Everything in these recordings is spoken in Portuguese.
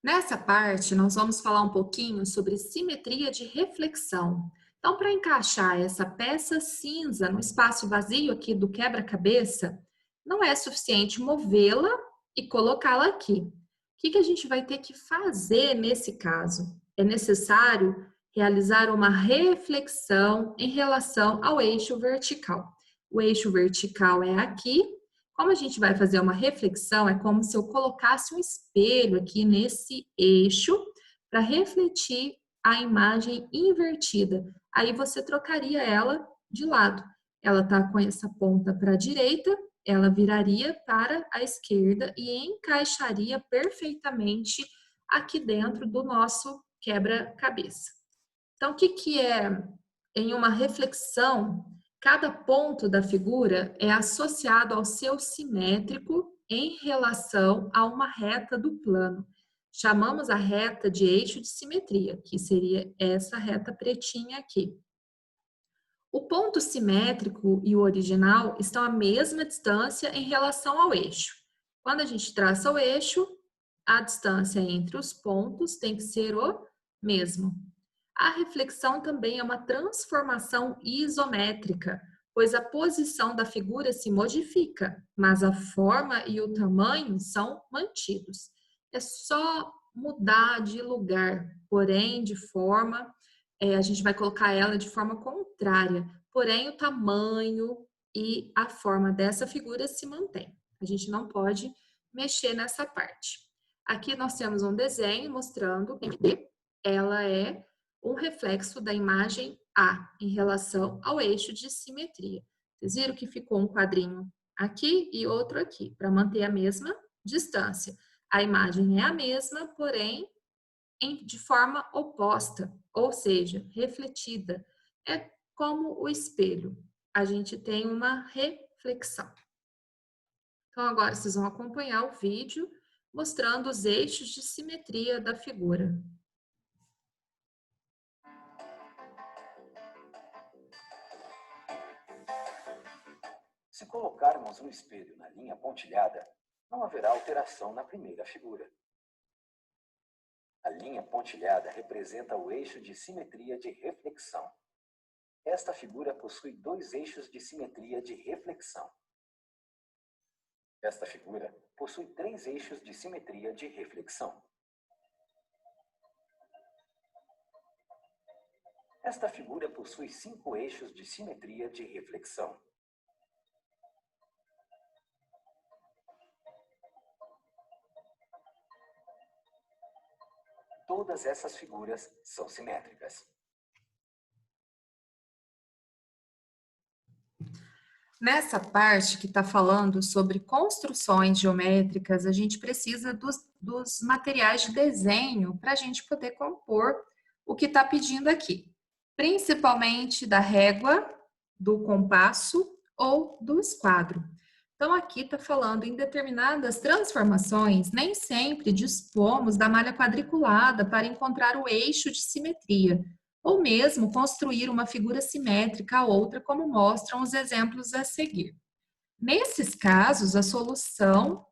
Nessa parte, nós vamos falar um pouquinho sobre simetria de reflexão. Então, para encaixar essa peça cinza no espaço vazio aqui do quebra-cabeça, não é suficiente movê-la e colocá-la aqui. O que a gente vai ter que fazer nesse caso? É necessário realizar uma reflexão em relação ao eixo vertical. O eixo vertical é aqui. Como a gente vai fazer uma reflexão, é como se eu colocasse um espelho aqui nesse eixo para refletir a imagem invertida. Aí você trocaria ela de lado. Ela está com essa ponta para a direita, ela viraria para a esquerda e encaixaria perfeitamente aqui dentro do nosso quebra-cabeça. Então, o que é em uma reflexão? Cada ponto da figura é associado ao seu simétrico em relação a uma reta do plano. Chamamos a reta de eixo de simetria, que seria essa reta pretinha aqui. O ponto simétrico e o original estão à mesma distância em relação ao eixo. Quando a gente traça o eixo, a distância entre os pontos tem que ser o mesmo. A reflexão também é uma transformação isométrica, pois a posição da figura se modifica, mas a forma e o tamanho são mantidos. É só mudar de lugar, porém de forma, a gente vai colocar ela de forma contrária, porém o tamanho e a forma dessa figura se mantém. A gente não pode mexer nessa parte. Aqui nós temos um desenho mostrando que ela é um reflexo da imagem A em relação ao eixo de simetria. Vocês viram que ficou um quadrinho aqui e outro aqui, para manter a mesma distância. A imagem é a mesma, porém de forma oposta, ou seja, refletida. É como o espelho. A gente tem uma reflexão. Então, agora vocês vão acompanhar o vídeo mostrando os eixos de simetria da figura. Se colocarmos um espelho na linha pontilhada, não haverá alteração na primeira figura. A linha pontilhada representa o eixo de simetria de reflexão. Esta figura possui dois eixos de simetria de reflexão. Esta figura possui três eixos de simetria de reflexão. Esta figura possui 5 eixos de simetria de reflexão. Todas essas figuras são simétricas. Nessa parte que está falando sobre construções geométricas, a gente precisa dos materiais de desenho para a gente poder compor o que está pedindo aqui. Principalmente da régua, do compasso ou do esquadro. Então, aqui está falando em determinadas transformações, nem sempre dispomos da malha quadriculada para encontrar o eixo de simetria, ou mesmo construir uma figura simétrica a outra, como mostram os exemplos a seguir. Nesses casos, a solução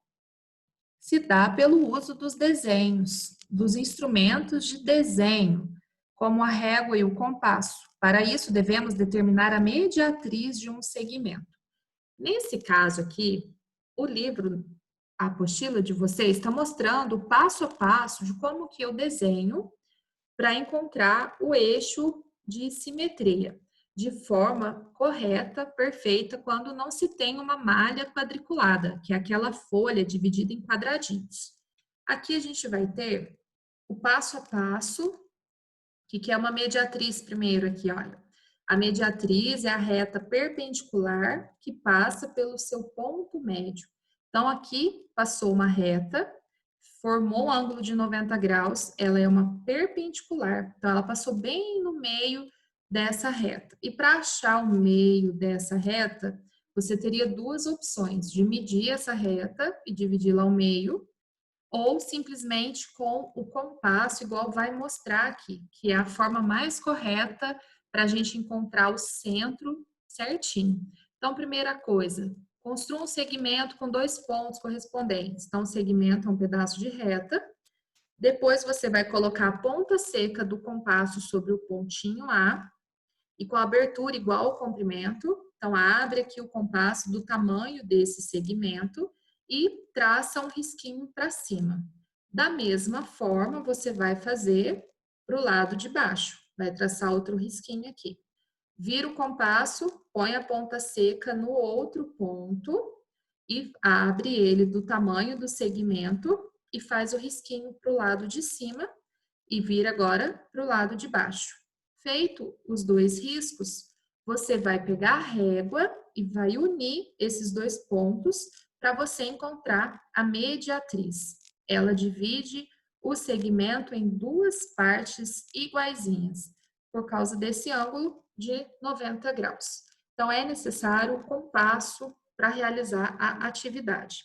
se dá pelo uso dos desenhos, dos instrumentos de desenho, como a régua e o compasso. Para isso, devemos determinar a mediatriz de um segmento. Nesse caso aqui, o livro, a apostila de vocês, está mostrando o passo a passo de como que eu desenho para encontrar o eixo de simetria, de forma correta, perfeita, quando não se tem uma malha quadriculada, que é aquela folha dividida em quadradinhos. Aqui a gente vai ter o passo a passo, que é uma mediatriz primeiro aqui, olha. A mediatriz é a reta perpendicular que passa pelo seu ponto médio. Então, aqui passou uma reta, formou um ângulo de 90 graus, ela é uma perpendicular. Então, ela passou bem no meio dessa reta. E para achar o meio dessa reta, você teria duas opções, de medir essa reta e dividi-la ao meio, ou simplesmente com o compasso, igual vai mostrar aqui, que é a forma mais correta para a gente encontrar o centro certinho. Então, primeira coisa, construa um segmento com dois pontos correspondentes. Então, o segmento é um pedaço de reta, Depois você vai colocar a ponta seca do compasso sobre o pontinho A e com a abertura igual ao comprimento. Então, abre aqui o compasso do tamanho desse segmento e traça um risquinho para cima. Da mesma forma, você vai fazer para o lado de baixo. Vai traçar outro risquinho aqui. Vira o compasso, põe a ponta seca no outro ponto e abre ele do tamanho do segmento e faz o risquinho para o lado de cima e vira agora para o lado de baixo. Feito os dois riscos, você vai pegar a régua e vai unir esses dois pontos para você encontrar a mediatriz. Ela divide o segmento em duas partes iguaizinhas, por causa desse ângulo de 90 graus. Então, é necessário o compasso para realizar a atividade.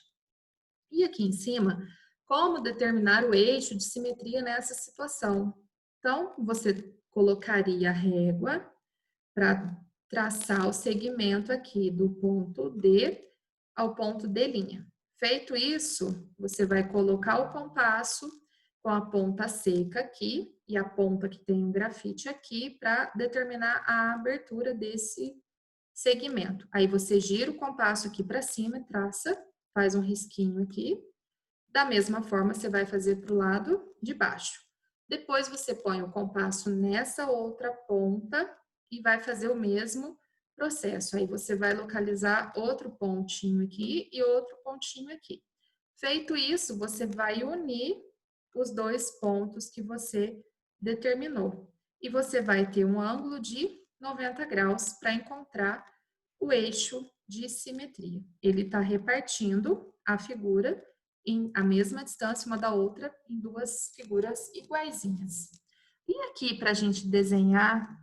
E aqui em cima, como determinar o eixo de simetria nessa situação? Então, você colocaria a régua para traçar o segmento aqui do ponto D ao ponto D'. Feito isso, você vai colocar o compasso com a ponta seca aqui e a ponta que tem um grafite aqui para determinar a abertura desse segmento. Aí você gira o compasso aqui para cima e traça, faz um risquinho aqui. Da mesma forma, você vai fazer para o lado de baixo. Depois você põe o compasso nessa outra ponta e vai fazer o mesmo processo. Aí você vai localizar outro pontinho aqui e outro pontinho aqui. Feito isso, você vai unir os dois pontos que você determinou. E você vai ter um ângulo de 90 graus para encontrar o eixo de simetria. Ele está repartindo a figura em a mesma distância uma da outra em duas figuras iguaizinhas. E aqui, para a gente desenhar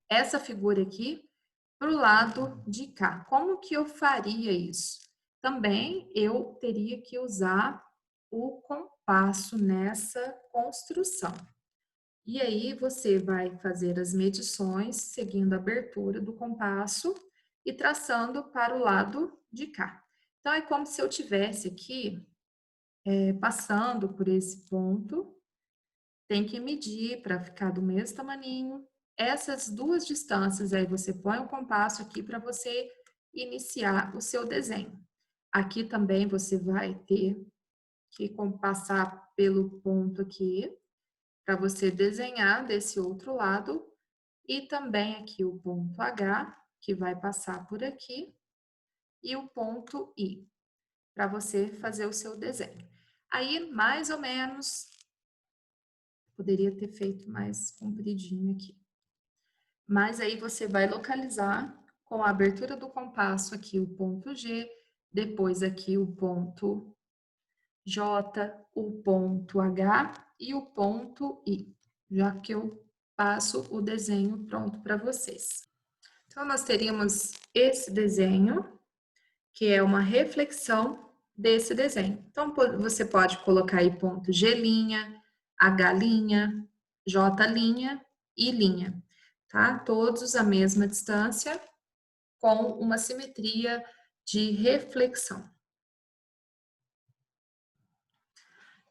essa figura aqui para o lado de cá, como que eu faria isso? Também eu teria que usar o compasso nessa construção. E aí você vai fazer as medições seguindo a abertura do compasso e traçando para o lado de cá. Então, é como se eu tivesse aqui passando por esse ponto, tem que medir para ficar do mesmo tamaninho. Essas duas distâncias aí você põe o compasso aqui para você iniciar o seu desenho. Aqui também você vai ter que compassar pelo ponto aqui para você desenhar desse outro lado e também aqui o ponto H, que vai passar por aqui, e o ponto I, para você fazer o seu desenho. Aí, mais ou menos, poderia ter feito mais compridinho aqui. Mas aí você vai localizar com a abertura do compasso aqui o ponto G, depois aqui o ponto J, o ponto H e o ponto I, já que eu passo o desenho pronto para vocês. Então, nós teríamos esse desenho, que é uma reflexão desse desenho. Então, você pode colocar aí ponto G', H', J', I', tá? Todos a mesma distância, com uma simetria de reflexão.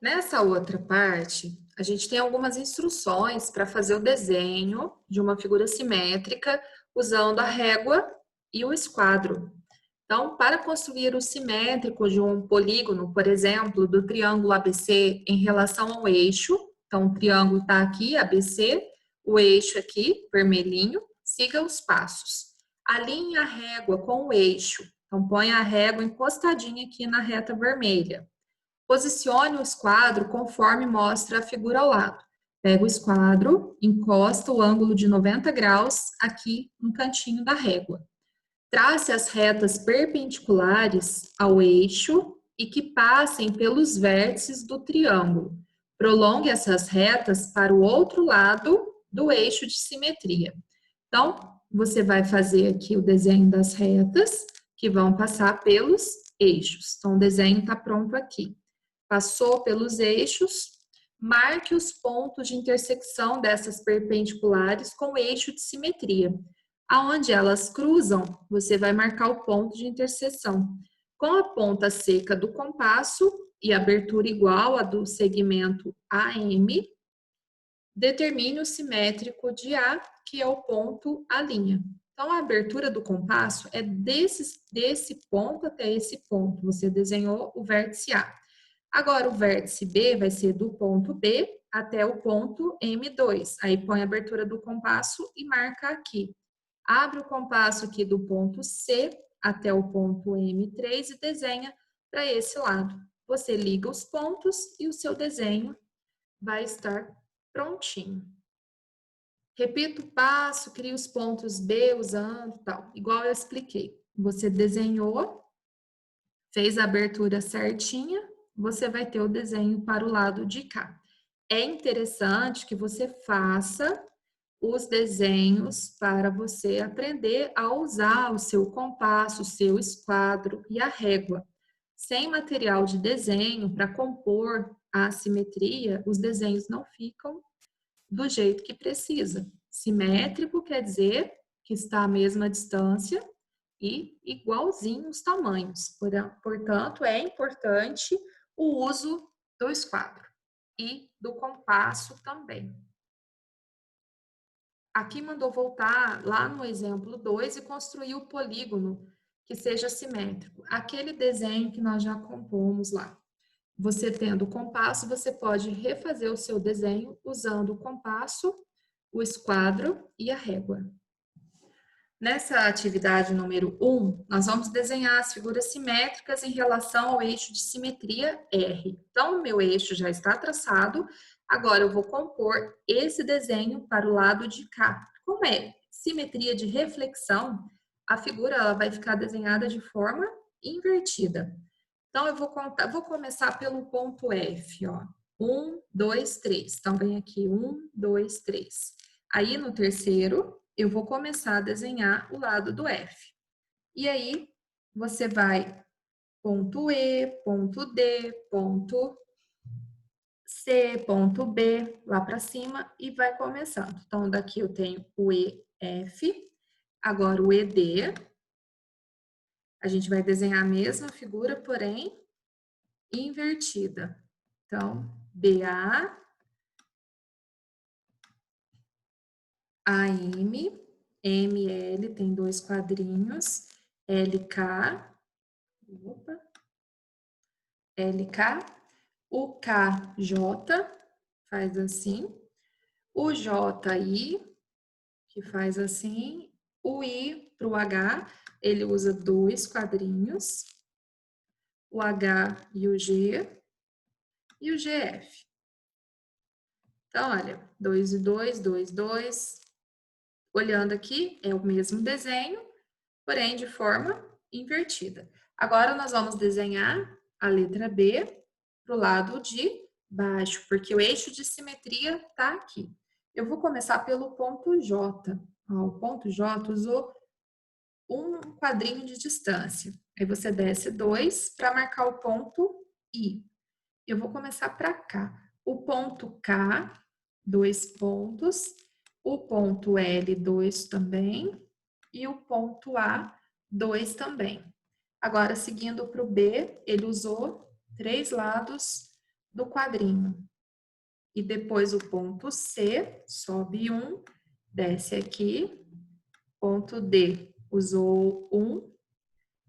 Nessa outra parte, a gente tem algumas instruções para fazer o desenho de uma figura simétrica usando a régua e o esquadro. Então, para construir o simétrico de um polígono, por exemplo, do triângulo ABC em relação ao eixo, então o triângulo está aqui, ABC, o eixo aqui, vermelhinho, siga os passos. Alinhe a régua com o eixo, então põe a régua encostadinha aqui na reta vermelha. Posicione o esquadro conforme mostra a figura ao lado. Pega o esquadro, encosta o ângulo de 90 graus aqui no cantinho da régua. Trace as retas perpendiculares ao eixo e que passem pelos vértices do triângulo. Prolongue essas retas para o outro lado do eixo de simetria. Então, você vai fazer aqui o desenho das retas que vão passar pelos eixos. Então, o desenho está pronto aqui. Passou pelos eixos, marque os pontos de intersecção dessas perpendiculares com o eixo de simetria. Aonde elas cruzam, você vai marcar o ponto de interseção. Com a ponta seca do compasso, e abertura igual a do segmento AM, determine o simétrico de A, que é o ponto A'. Então, a abertura do compasso é desse ponto até esse ponto. Você desenhou o vértice A. Agora, o vértice B vai ser do ponto B até o ponto M2. Aí, põe a abertura do compasso e marca aqui. Abre o compasso aqui do ponto C até o ponto M3 e desenha para esse lado. Você liga os pontos e o seu desenho vai estar prontinho. Repita o passo, cria os pontos B usando tal, igual eu expliquei. Você desenhou, fez a abertura certinha, você vai ter o desenho para o lado de cá. É interessante que você faça os desenhos para você aprender a usar o seu compasso, o seu esquadro e a régua. Sem material de desenho para compor a simetria, os desenhos não ficam do jeito que precisa. Simétrico quer dizer que está à mesma distância e igualzinho os tamanhos. Portanto, é importante o uso do esquadro e do compasso também. Aqui mandou voltar lá no exemplo 2 e construir o polígono que seja simétrico. Aquele desenho que nós já compomos lá. Você tendo o compasso, você pode refazer o seu desenho usando o compasso, o esquadro e a régua. Nessa atividade número 1, nós vamos desenhar as figuras simétricas em relação ao eixo de simetria R. Então, o meu eixo já está traçado, agora eu vou compor esse desenho para o lado de cá. Como é simetria de reflexão, a figura ela vai ficar desenhada de forma invertida. Então, eu vou começar pelo ponto F, ó. 1, 2, 3. Então, vem aqui 1, 2, 3. Aí, no terceiro, eu vou começar a desenhar o lado do F. E aí, você vai ponto E, ponto D, ponto C, ponto B, lá para cima, e vai começando. Então, daqui eu tenho o EF, agora o ED. A gente vai desenhar a mesma figura, porém, invertida. Então, BA, AM, ML, tem 2 quadrinhos, LK, opa, LK, o KJ, faz assim, o JI, que faz assim, o I para o H, ele usa 2 quadrinhos, o H e o G, e o GF. Então, olha, 2 e 2, 2, 2. Olhando aqui, é o mesmo desenho, porém de forma invertida. Agora, nós vamos desenhar a letra B para o lado de baixo, porque o eixo de simetria está aqui. Eu vou começar pelo ponto J. Ó, o ponto J usou um quadrinho de distância. Aí você desce 2 para marcar o ponto I. Eu vou começar para cá. O ponto K, 2 pontos. O ponto L, 2 também. E o ponto A, 2 também. Agora, seguindo para o B, ele usou 3 lados do quadrinho. E depois o ponto C, sobe 1, desce aqui. Ponto D, usou 1.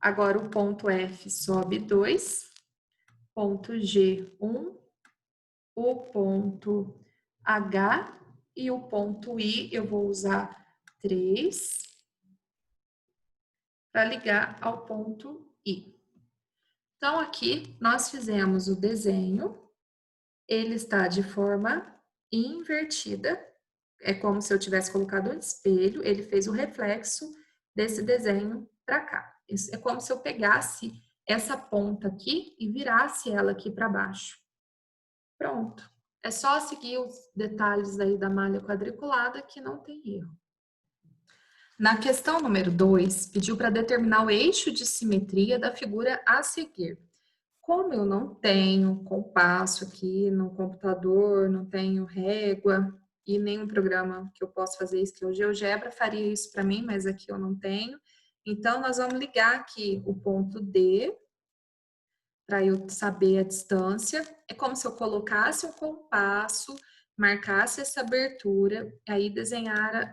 Agora o ponto F, sobe 2. Ponto G, 1. O ponto H e o ponto I, eu vou usar 3 para ligar ao ponto I. Então, aqui nós fizemos o desenho, ele está de forma invertida, é como se eu tivesse colocado um espelho, ele fez o reflexo desse desenho para cá. Isso é como se eu pegasse essa ponta aqui e virasse ela aqui para baixo. Pronto. É só seguir os detalhes aí da malha quadriculada que não tem erro. Na questão número 2, pediu para determinar o eixo de simetria da figura a seguir. Como eu não tenho compasso aqui no computador, não tenho régua e nenhum programa que eu possa fazer isso, que é o GeoGebra, faria isso para mim, mas aqui eu não tenho. Então, nós vamos ligar aqui o ponto D para eu saber a distância. É como se eu colocasse um compasso, marcasse essa abertura, aí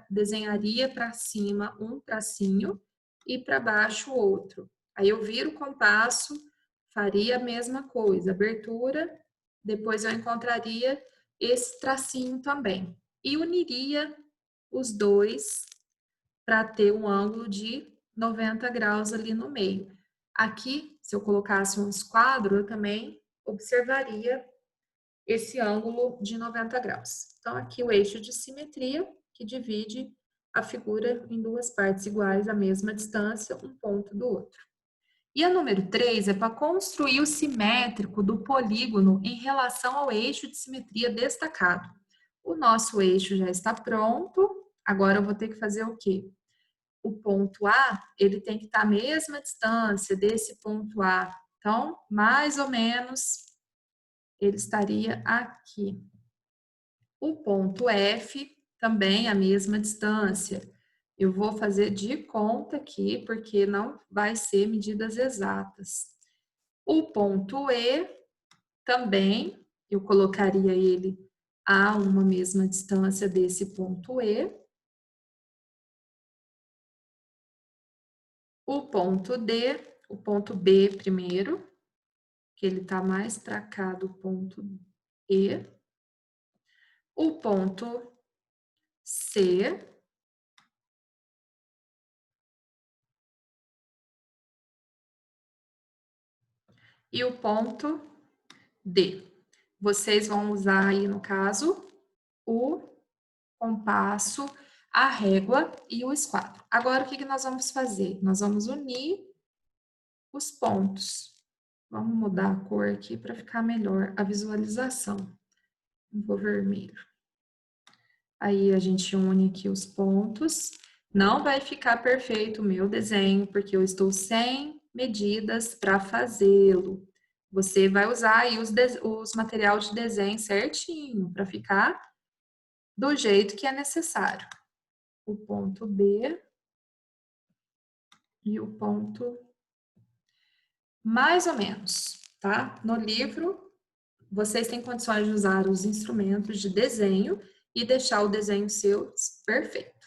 desenharia para cima um tracinho e para baixo outro. Aí eu viro o compasso, faria a mesma coisa, abertura, depois eu encontraria esse tracinho também. E uniria os dois para ter um ângulo de 90 graus ali no meio. Aqui, se eu colocasse um esquadro, eu também observaria esse ângulo de 90 graus. Então, aqui o eixo de simetria, que divide a figura em duas partes iguais, a mesma distância, um ponto do outro. E a número 3 é para construir o simétrico do polígono em relação ao eixo de simetria destacado. O nosso eixo já está pronto, agora eu vou ter que fazer o quê? O ponto A, ele tem que estar à mesma distância desse ponto A. Então, mais ou menos, ele estaria aqui. O ponto F, também a mesma distância. Eu vou fazer de conta aqui, porque não vai ser medidas exatas. O ponto E, também, eu colocaria ele a uma mesma distância desse ponto E. O ponto D, o ponto B primeiro, que ele está mais para cá do ponto E. O ponto C. E o ponto D. Vocês vão usar aí, no caso, o compasso, a régua e o esquadro. Agora, o que nós vamos fazer? Nós vamos unir os pontos. Vamos mudar a cor aqui para ficar melhor a visualização. Vou vermelho. Aí, a gente une aqui os pontos. Não vai ficar perfeito o meu desenho, porque eu estou sem medidas para fazê-lo. Você vai usar aí os materiais de desenho certinho, para ficar do jeito que é necessário. O ponto B e o ponto mais ou menos, tá? No livro, vocês têm condições de usar os instrumentos de desenho e deixar o desenho seu perfeito.